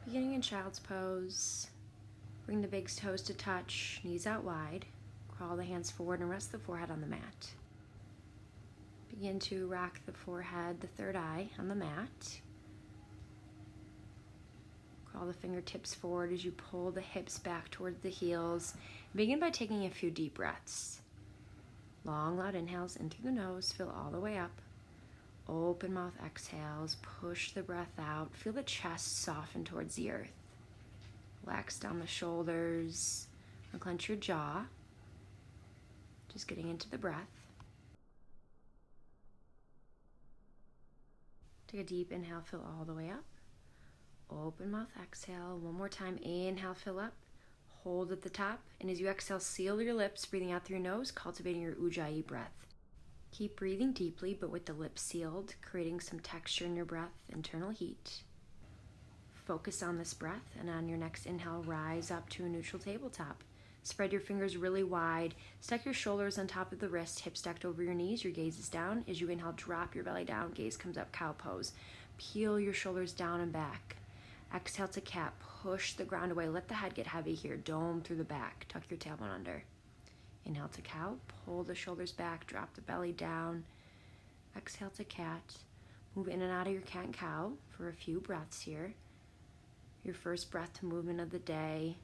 Beginning in child's pose, bring the big toes to touch, knees out wide. Crawl the hands forward and rest the forehead on the mat. Begin to rock the forehead, the third eye, on the mat. Crawl the fingertips forward as you pull the hips back towards the heels. Begin by taking a few deep breaths. Long, loud inhales in through the nose, fill all the way up. Open mouth exhales, push the breath out. Feel the chest soften towards the earth. Relax down the shoulders, unclench your jaw. Just getting into the breath. Take a deep inhale, fill all the way up. Open mouth, exhale. One more time, inhale, fill up. Hold at the top, and as you exhale, seal your lips, breathing out through your nose, cultivating your Ujjayi breath. Keep breathing deeply, but with the lips sealed, creating some texture in your breath, internal heat. Focus on this breath, and on your next inhale, rise up to a neutral tabletop. Spread your fingers really wide. Stack your shoulders on top of the wrist, hips stacked over your knees. Your gaze is down. As you inhale, drop your belly down. Gaze comes up, cow pose. Peel your shoulders down and back. Exhale to cat. Push the ground away. Let the head get heavy here. Dome through the back. Tuck your tailbone under. Inhale to cow. Pull the shoulders back. Drop the belly down. Exhale to cat. Move in and out of your cat and cow for a few breaths here. Your first breath to movement of the day.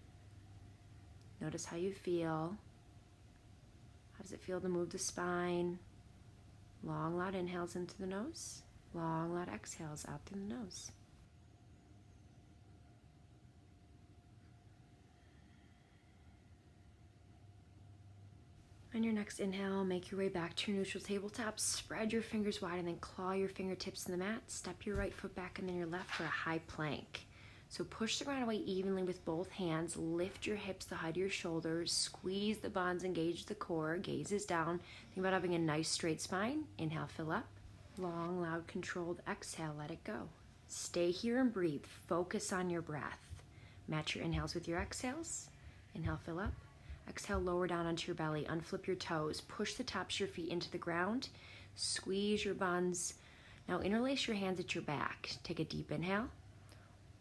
Notice how you feel. How does it feel to move the spine? Long, loud inhales into the nose. Long, loud exhales out through the nose. On your next inhale, make your way back to your neutral tabletop. Spread your fingers wide and then claw your fingertips in the mat. Step your right foot back and then your left for a high plank. So push the ground away evenly with both hands. Lift your hips the height of your shoulders. Squeeze the buns, engage the core. Gaze is down. Think about having a nice straight spine. Inhale, fill up. Long, loud, controlled exhale. Let it go. Stay here and breathe. Focus on your breath. Match your inhales with your exhales. Inhale, fill up. Exhale, lower down onto your belly. Unflip your toes. Push the tops of your feet into the ground. Squeeze your buns. Now interlace your hands at your back. Take a deep inhale.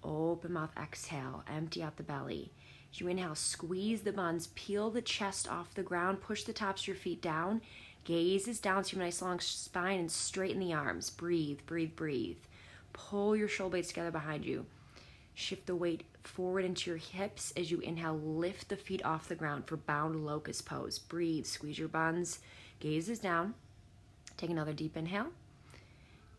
Open mouth, exhale, empty out the belly. As you inhale, squeeze the buns, peel the chest off the ground, push the tops of your feet down. Gaze is down, so you have a nice long spine and straighten the arms. Breathe, breathe, breathe. Pull your shoulder blades together behind you. Shift the weight forward into your hips. As you inhale, lift the feet off the ground for bound locust pose. Breathe, squeeze your buns. Gaze is down. Take another deep inhale.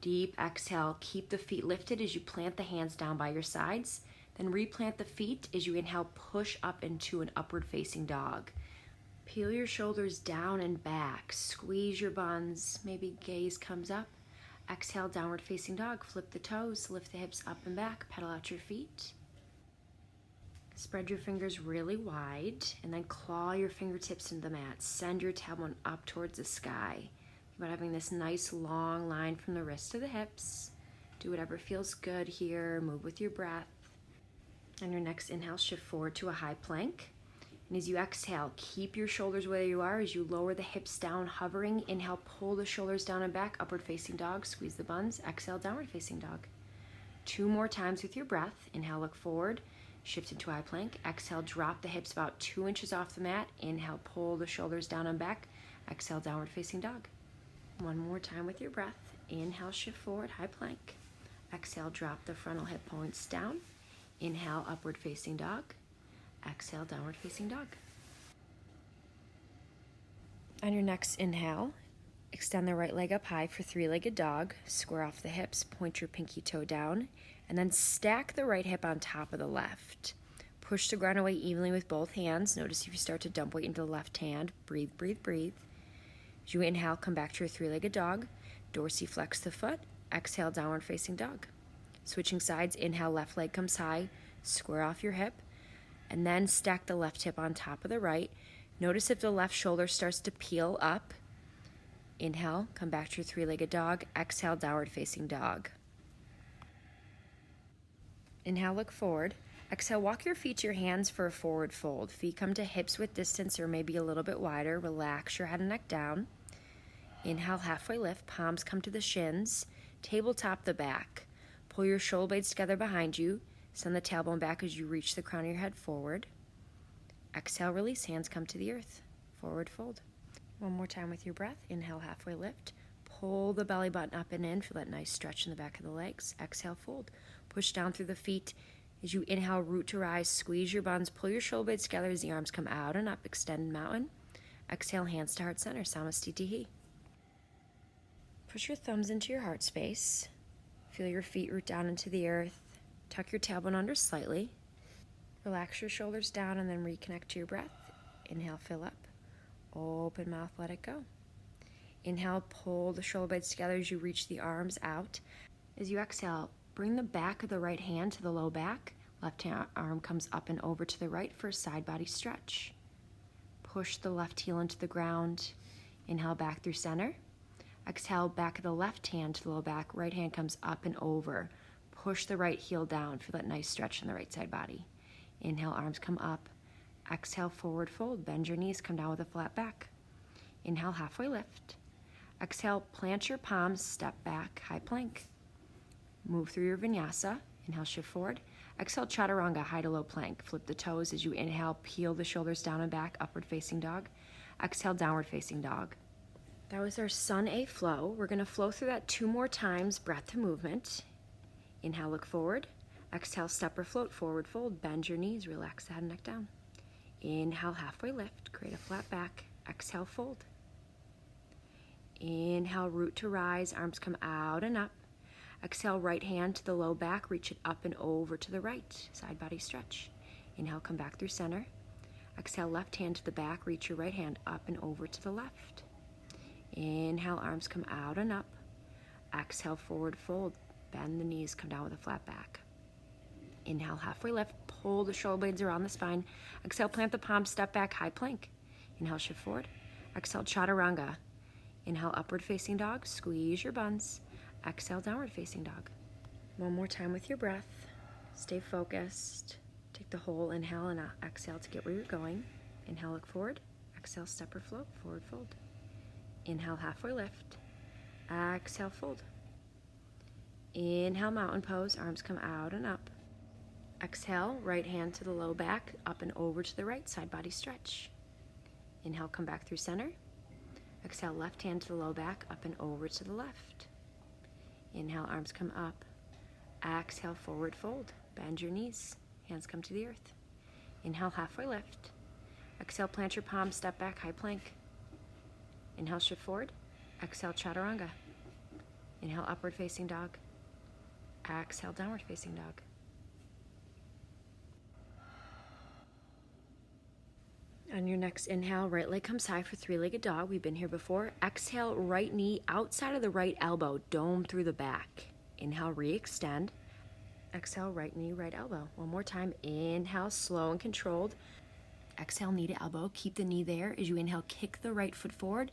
Deep exhale, keep the feet lifted as you plant the hands down by your sides. Then replant the feet as you inhale, push up into an upward facing dog. Peel your shoulders down and back. Squeeze your buns, maybe gaze comes up. Exhale, downward facing dog. Flip the toes, lift the hips up and back, pedal out your feet. Spread your fingers really wide and then claw your fingertips into the mat. Send your tailbone up towards the sky. About having this nice long line from the wrist to the hips. Do whatever feels good here. Move with your breath. On your next inhale, shift forward to a high plank. And as you exhale, keep your shoulders where you are as you lower the hips down, hovering. Inhale, pull the shoulders down and back, upward facing dog. Squeeze the buns. Exhale, downward facing dog. 2 more times with your breath. Inhale, look forward. Shift into high plank. Exhale, drop the hips about 2 inches off the mat. Inhale, pull the shoulders down and back. Exhale, downward facing dog. 1 more time with your breath. Inhale, shift forward, high plank. Exhale, drop the frontal hip points down. Inhale, upward facing dog. Exhale, downward facing dog. On your next inhale, extend the right leg up high for 3-legged dog. Square off the hips, point your pinky toe down, and then stack the right hip on top of the left. Push the ground away evenly with both hands. Notice if you start to dump weight into the left hand. Breathe, breathe, breathe. As you inhale, come back to your 3-legged dog. Dorsiflex the foot. Exhale, downward facing dog. Switching sides, inhale, left leg comes high. Square off your hip. And then stack the left hip on top of the right. Notice if the left shoulder starts to peel up. Inhale, come back to your 3-legged dog. Exhale, downward facing dog. Inhale, look forward. Exhale, walk your feet to your hands for a forward fold. Feet come to hips with distance or maybe a little bit wider. Relax your head and neck down. Inhale, halfway lift. Palms come to the shins. Tabletop the back. Pull your shoulder blades together behind you. Send the tailbone back as you reach the crown of your head forward. Exhale, release, hands come to the earth. Forward fold. One more time with your breath. Inhale, halfway lift. Pull the belly button up and in for that nice stretch in the back of the legs. Exhale, fold. Push down through the feet. As you inhale, root to rise, squeeze your buns, pull your shoulder blades together as the arms come out and up, extend mountain. Exhale, hands to heart center, Samastitihi. Push your thumbs into your heart space. Feel your feet root down into the earth. Tuck your tailbone under slightly. Relax your shoulders down and then reconnect to your breath. Inhale, fill up. Open mouth, let it go. Inhale, pull the shoulder blades together as you reach the arms out. As you exhale, bring the back of the right hand to the low back. Left hand arm comes up and over to the right for a side body stretch. Push the left heel into the ground. Inhale, back through center. Exhale, back of the left hand to the low back. Right hand comes up and over. Push the right heel down for that nice stretch in the right side body. Inhale, arms come up. Exhale, forward fold. Bend your knees, come down with a flat back. Inhale, halfway lift. Exhale, plant your palms, step back, high plank. Move through your vinyasa. Inhale, shift forward. Exhale, chaturanga, high to low plank. Flip the toes as you inhale, peel the shoulders down and back, upward facing dog. Exhale, downward facing dog. That was our Sun A flow. We're gonna flow through that 2 more times, breath to movement. Inhale, look forward. Exhale, step or float, forward fold. Bend your knees, relax the head and neck down. Inhale, halfway lift, create a flat back. Exhale, fold. Inhale, root to rise, arms come out and up. Exhale, right hand to the low back, reach it up and over to the right, side body stretch. Inhale, come back through center. Exhale, left hand to the back, reach your right hand up and over to the left. Inhale, arms come out and up. Exhale, forward fold. Bend the knees, come down with a flat back. Inhale, halfway lift, pull the shoulder blades around the spine. Exhale, plant the palms, step back, high plank. Inhale, shift forward. Exhale, chaturanga. Inhale, upward facing dog, squeeze your buns. Exhale, downward facing dog. One more time with your breath. Stay focused. Take the whole inhale and exhale to get where you're going. Inhale, look forward. Exhale, step or float, forward fold. Inhale, halfway lift. Exhale, fold. Inhale, mountain pose, arms come out and up. Exhale, right hand to the low back, up and over to the right, side body stretch. Inhale, come back through center. Exhale, left hand to the low back, up and over to the left. Inhale, arms come up. Exhale, forward fold. Bend your knees, hands come to the earth. Inhale, halfway lift. Exhale, plant your palms, step back, high plank. Inhale, shift forward. Exhale, chaturanga. Inhale, upward facing dog. Exhale, downward facing dog. On your next inhale, right leg comes high for 3-legged dog. We've been here before. Exhale, right knee outside of the right elbow, dome through the back. Inhale, re-extend. Exhale, right knee, right elbow. One more time. Inhale, slow and controlled. Exhale, knee to elbow. Keep the knee there. As you inhale, kick the right foot forward.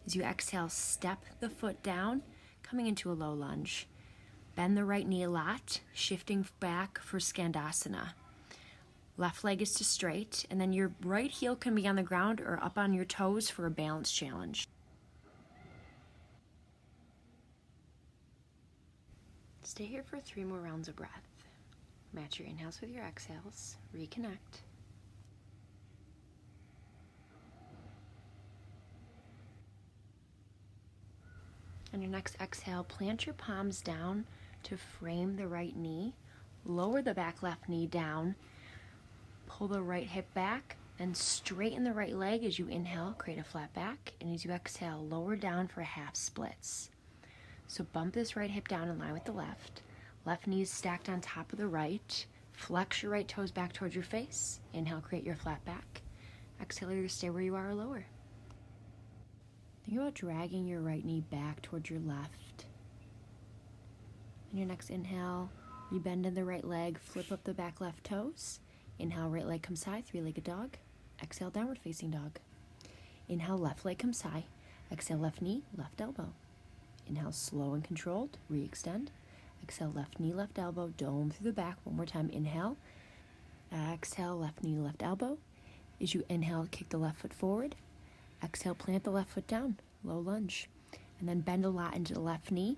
As you exhale, step the foot down, coming into a low lunge. Bend the right knee a lot, shifting back for Skandasana. Left leg is to straight, and then your right heel can be on the ground or up on your toes for a balance challenge. Stay here for 3 more rounds of breath. Match your inhales with your exhales. Reconnect. On your next exhale, plant your palms down to frame the right knee. Lower the back left knee down. Pull the right hip back and straighten the right leg as you inhale, create a flat back. And as you exhale, lower down for half splits. So bump this right hip down in line with the left. Left knee is stacked on top of the right. Flex your right toes back towards your face. Inhale, create your flat back. Exhale, either stay where you are or lower. Think about dragging your right knee back towards your left. On your next inhale, you bend in the right leg, flip up the back left toes. Inhale, right leg comes high, 3-legged dog. Exhale, downward facing dog. Inhale, left leg comes high. Exhale, left knee, left elbow. Inhale, slow and controlled, re-extend. Exhale, left knee, left elbow, dome through the back. One more time, inhale. Exhale, left knee, left elbow. As you inhale, kick the left foot forward. Exhale, plant the left foot down, low lunge. And then bend a lot into the left knee.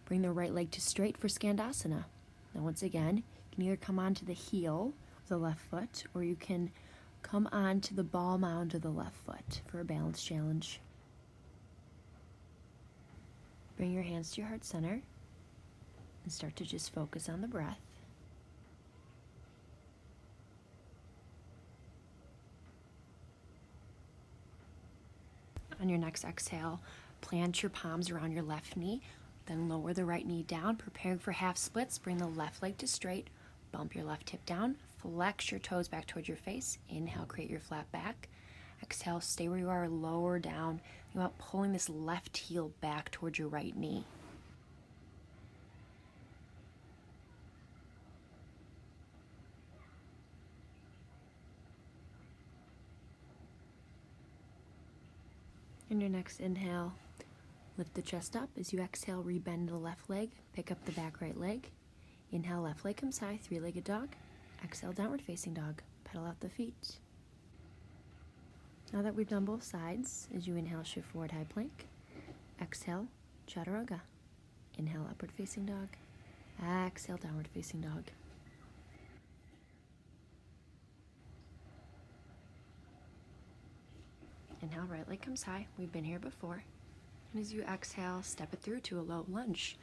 Bring the right leg to straight for Skandasana. Now once again, You can either come onto the heel of the left foot, or you can come onto the ball mound of the left foot for a balance challenge. Bring your hands to your heart center and start to just focus on the breath. On your next exhale, plant your palms around your left knee, then lower the right knee down, preparing for half splits. Bring the left leg to straight, bump your left hip down, flex your toes back towards your face. Inhale, create your flat back. Exhale, stay where you are, lower down. Think about pulling this left heel back towards your right knee. And your next inhale, lift the chest up. As you exhale, rebend the left leg, pick up the back right leg. Inhale, left leg comes high, three-legged dog. Exhale, downward facing dog. Pedal out the feet. Now that we've done both sides, as you inhale, shift forward, high plank. Exhale, chaturanga. Inhale, upward facing dog. Exhale, downward facing dog. Inhale, right leg comes high. We've been here before. And as you exhale, step it through to a low lunge.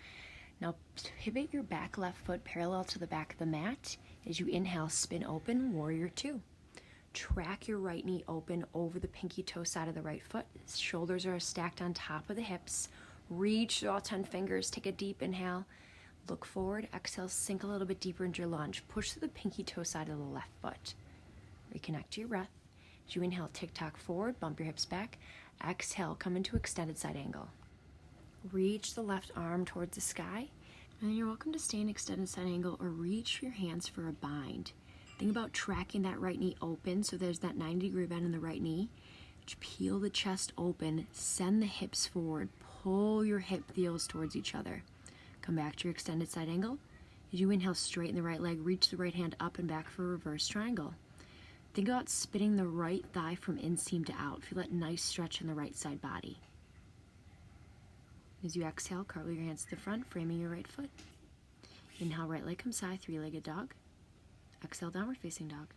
Now pivot your back left foot parallel to the back of the mat. As you inhale, spin open, warrior two. Track your right knee open over the pinky toe side of the right foot. Shoulders are stacked on top of the hips. Reach through all 10 fingers. Take a deep inhale. Look forward. Exhale, sink a little bit deeper into your lunge. Push through the pinky toe side of the left foot. Reconnect to your breath. As you inhale, tick-tock forward, bump your hips back. Exhale, come into extended side angle. Reach the left arm towards the sky. And then you're welcome to stay in extended side angle or reach your hands for a bind. Think about tracking that right knee open, so there's that 90-degree bend in the right knee. Peel the chest open, send the hips forward, pull your hip heels towards each other. Come back to your extended side angle. As you inhale, straighten the right leg, reach the right hand up and back for a reverse triangle. Think about spinning the right thigh from inseam to out. Feel that nice stretch in the right side body. As you exhale, cartwheel your hands to the front, framing your right foot. Inhale, right leg comes high, three-legged dog. Exhale, downward facing dog.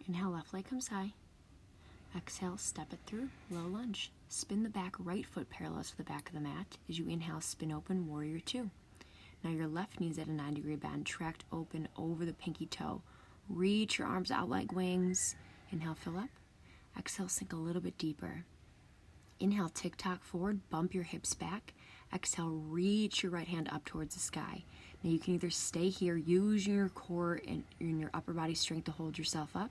Inhale, left leg comes high. Exhale, step it through, low lunge. Spin the back right foot parallel to the back of the mat. As you inhale, spin open, warrior two. Now your left knee is at a 90-degree bend, tracked open over the pinky toe. Reach your arms out like wings. Inhale, fill up. Exhale, sink a little bit deeper. Inhale, tick-tock forward, bump your hips back. Exhale, reach your right hand up towards the sky. Now you can either stay here, use your core and your upper body strength to hold yourself up,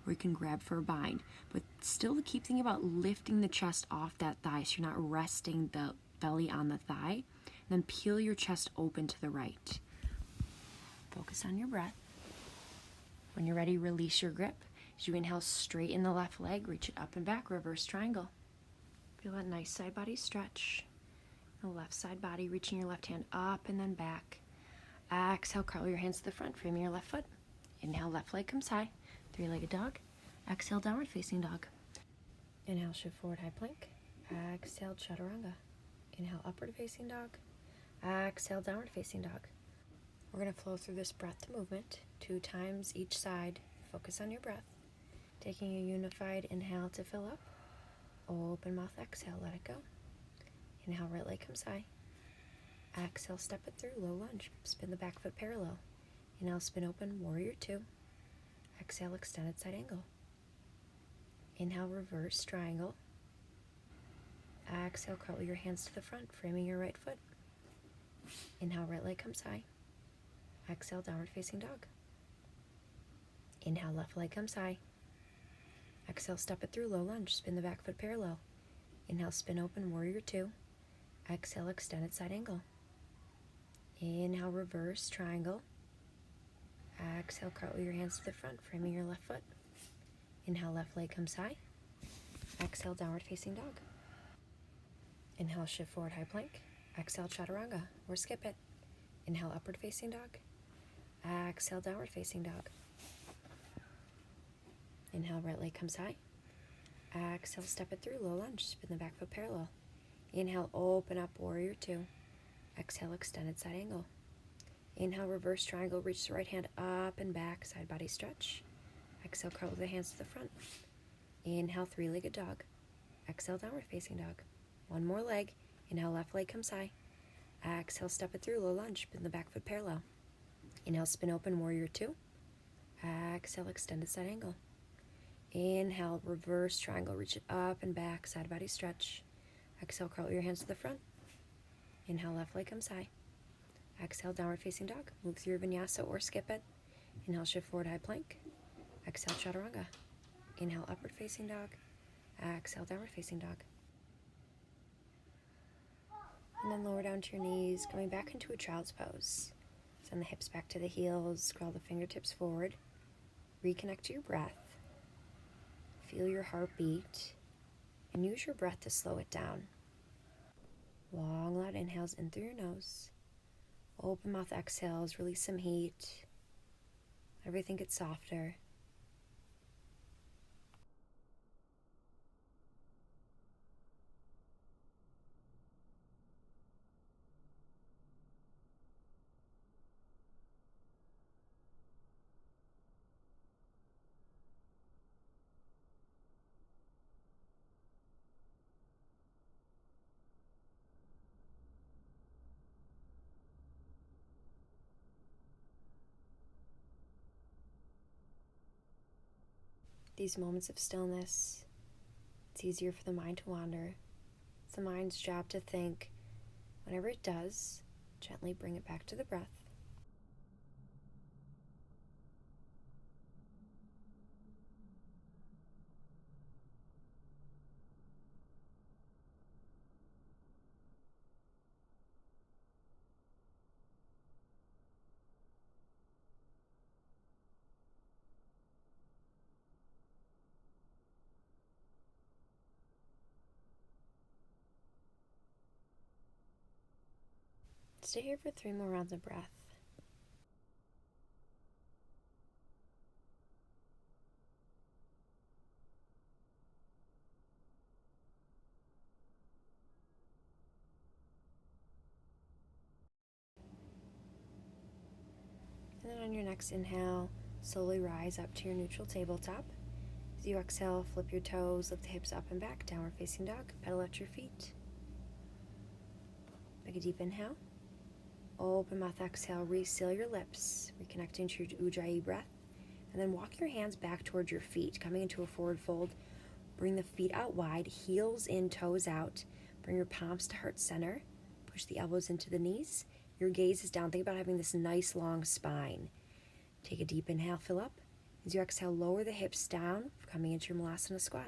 or you can grab for a bind. But still keep thinking about lifting the chest off that thigh so you're not resting the belly on the thigh. Then peel your chest open to the right. Focus on your breath. When you're ready, release your grip. As you inhale, straighten the left leg, reach it up and back, reverse triangle. Feel that nice side body stretch. The left side body, reaching your left hand up and then back. Exhale, curl your hands to the front, framing your left foot. Inhale, left leg comes high, three-legged dog. Exhale, downward facing dog. Inhale, shift forward, high plank. Exhale, chaturanga. Inhale, upward facing dog. Exhale, downward facing dog. We're going to flow through this breath to movement, 2 times each side. Focus on your breath. Taking a unified inhale to fill up. Open mouth, exhale, let it go. Inhale, right leg comes high. Exhale, step it through, low lunge. Spin the back foot parallel. Inhale, spin open, warrior two. Exhale, extended side angle. Inhale, reverse triangle. Exhale, curl your hands to the front, framing your right foot. Inhale, right leg comes high. Exhale, downward facing dog. Inhale, left leg comes high. Exhale, step it through, low lunge. Spin the back foot parallel. Inhale, spin open, warrior two. Exhale, extended side angle. Inhale, reverse triangle. Exhale, cartwheel your hands to the front, framing your left foot. Inhale, left leg comes high. Exhale, downward facing dog. Inhale, shift forward, high plank. Exhale, chaturanga, or skip it. Inhale, upward facing dog. Exhale, downward facing dog. Inhale, right leg comes high. Exhale, step it through, low lunge. Spin the back foot parallel. Inhale, open up, warrior two. Exhale, extended side angle. Inhale, reverse triangle, reach the right hand up and back, side body stretch. Exhale, curl the hands to the front. Inhale, three-legged dog. Exhale, downward facing dog. One more leg. Inhale, left leg comes high. Exhale, step it through, low lunge, bend the back foot parallel. Inhale, spin open, warrior two. Exhale, extended side angle. Inhale, reverse triangle, reach it up and back, side body stretch. Exhale, curl your hands to the front. Inhale, left leg comes high. Exhale, downward facing dog. Move through your vinyasa or skip it. Inhale, shift forward, high plank. Exhale, chaturanga. Inhale, upward facing dog. Exhale, downward facing dog. And then lower down to your knees, coming back into a child's pose. Send the hips back to the heels, scroll the fingertips forward. Reconnect to your breath. Feel your heartbeat, and use your breath to slow it down. Long, loud inhales in through your nose. Open mouth exhales, release some heat. Everything gets softer. These moments of stillness, it's easier for the mind to wander. It's the mind's job to think. Whenever it does, gently bring it back to the breath. Stay here for 3 more rounds of breath. And then on your next inhale, slowly rise up to your neutral tabletop. As you exhale, flip your toes, lift the hips up and back, downward facing dog, pedal out your feet. Take a deep inhale. Open mouth exhale, reseal your lips, reconnecting to your Ujjayi breath. And then walk your hands back towards your feet, coming into a forward fold. Bring the feet out wide, heels in, toes out. Bring your palms to heart center. Push the elbows into the knees. Your gaze is down. Think about having this nice long spine. Take a deep inhale, fill up. As you exhale, lower the hips down, coming into your Malasana squat.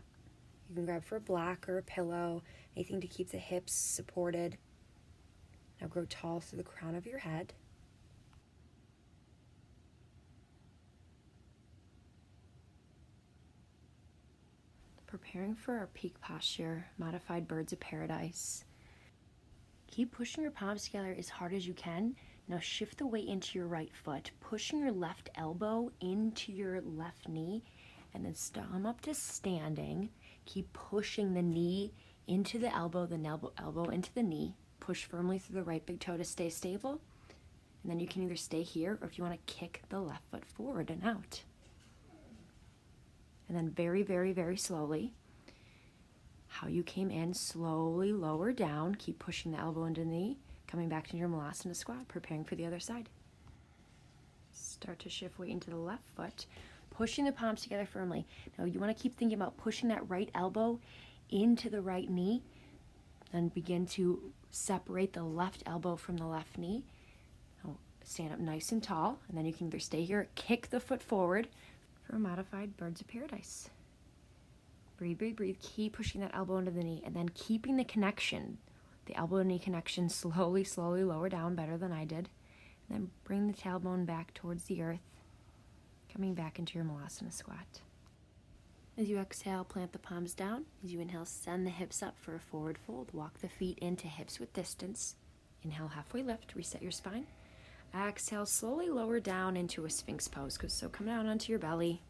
You can grab for a block or a pillow, anything to keep the hips supported. Now grow tall through the crown of your head. Preparing for our peak posture, modified birds of paradise. Keep pushing your palms together as hard as you can. Now shift the weight into your right foot, pushing your left elbow into your left knee, and then come up to standing. Keep pushing the knee into the elbow into the knee. Push firmly through the right big toe to stay stable. And then you can either stay here, or if you want to kick the left foot forward and out. And then very, very, very slowly, how you came in, slowly lower down. Keep pushing the elbow into the knee, coming back to your Malasana squat, preparing for the other side. Start to shift weight into the left foot, pushing the palms together firmly. Now you want to keep thinking about pushing that right elbow into the right knee, then begin to separate the left elbow from the left knee. Now stand up nice and tall, and then you can either stay here, kick the foot forward for a modified birds of paradise. Breathe, breathe, breathe. Keep pushing that elbow into the knee, and then keeping the connection, the elbow-knee connection, slowly, slowly lower down, better than I did. And then bring the tailbone back towards the earth, coming back into your Malasana squat. As you exhale, plant the palms down. As you inhale, send the hips up for a forward fold. Walk the feet into hips with distance. Inhale, halfway lift, reset your spine. Exhale, slowly lower down into a Sphinx pose. So come down onto your belly.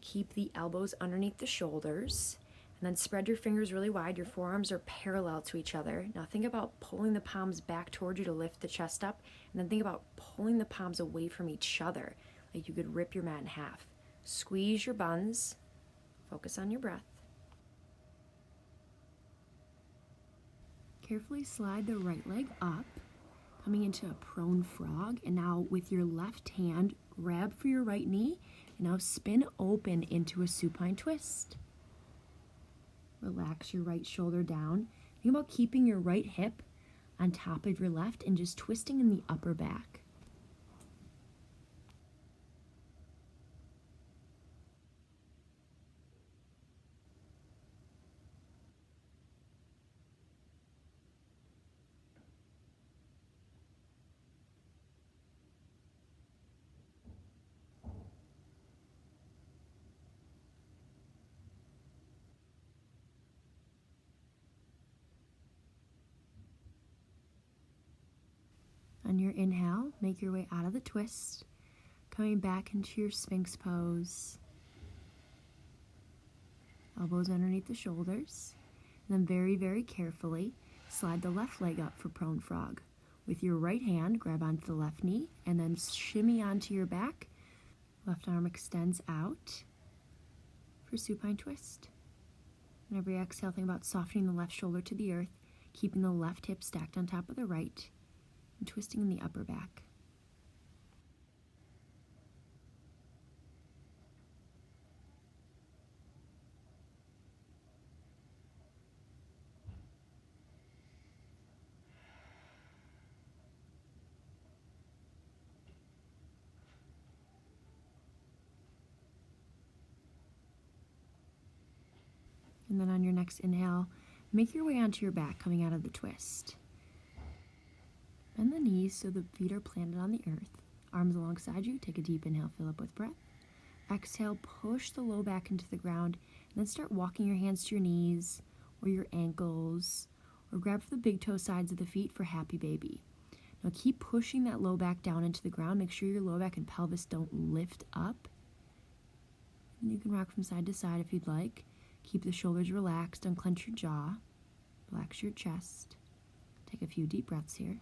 Keep the elbows underneath the shoulders. And then spread your fingers really wide. Your forearms are parallel to each other. Now think about pulling the palms back toward you to lift the chest up. And then think about pulling the palms away from each other, like you could rip your mat in half. Squeeze your buns. Focus on your breath. Carefully slide the right leg up, coming into a prone frog. And now with your left hand, grab for your right knee. And now spin open into a supine twist. Relax your right shoulder down. Think about keeping your right hip on top of your left and just twisting in the upper back. On your inhale, make your way out of the twist, coming back into your Sphinx pose. Elbows underneath the shoulders. And then very, very carefully, slide the left leg up for prone frog. With your right hand, grab onto the left knee, and then shimmy onto your back. Left arm extends out for supine twist. Whenever you exhale, think about softening the left shoulder to the earth, keeping the left hip stacked on top of the right, and twisting in the upper back. And then on your next inhale, make your way onto your back, coming out of the twist. Bend the knees so the feet are planted on the earth. Arms alongside you. Take a deep inhale, fill up with breath. Exhale, push the low back into the ground, and then start walking your hands to your knees or your ankles, or grab for the big toe sides of the feet for happy baby. Now keep pushing that low back down into the ground. Make sure your low back and pelvis don't lift up. And you can rock from side to side if you'd like. Keep the shoulders relaxed, unclench your jaw, relax your chest. Take a few deep breaths here.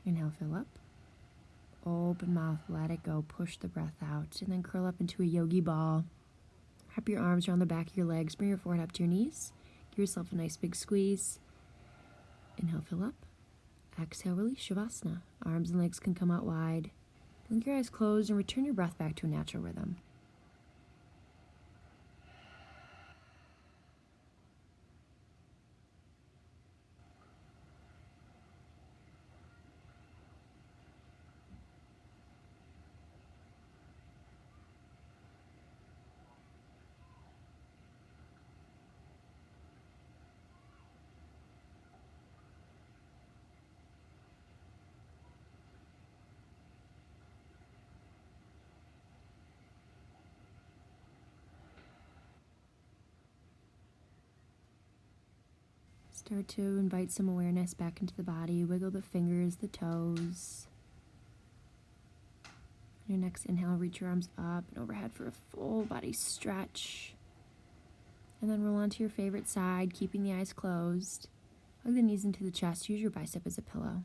Inhale, fill up. Open mouth, let it go. Push the breath out, and then curl up into a yogi ball. Wrap your arms around the back of your legs. Bring your forehead up to your knees. Give yourself a nice big squeeze. Inhale, fill up. Exhale, release Shavasana. Arms and legs can come out wide. Blink your eyes closed and return your breath back to a natural rhythm. Start to invite some awareness back into the body. Wiggle the fingers, the toes. On your next inhale, reach your arms up and overhead for a full body stretch. And then roll onto your favorite side, keeping the eyes closed. Hug the knees into the chest. Use your bicep as a pillow.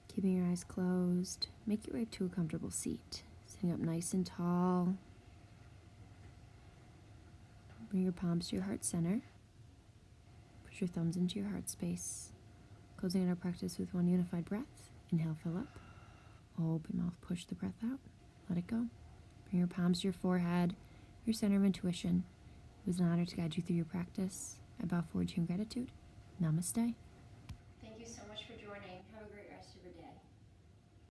Keeping your eyes closed, make your way to a comfortable seat. Sitting up nice and tall. Bring your palms to your heart center. Push your thumbs into your heart space. Closing out our practice with one unified breath. Inhale, fill up. Open mouth, push the breath out. Let it go. Bring your palms to your forehead, your center of intuition. It was an honor to guide you through your practice. I bow forward to you in gratitude. Namaste.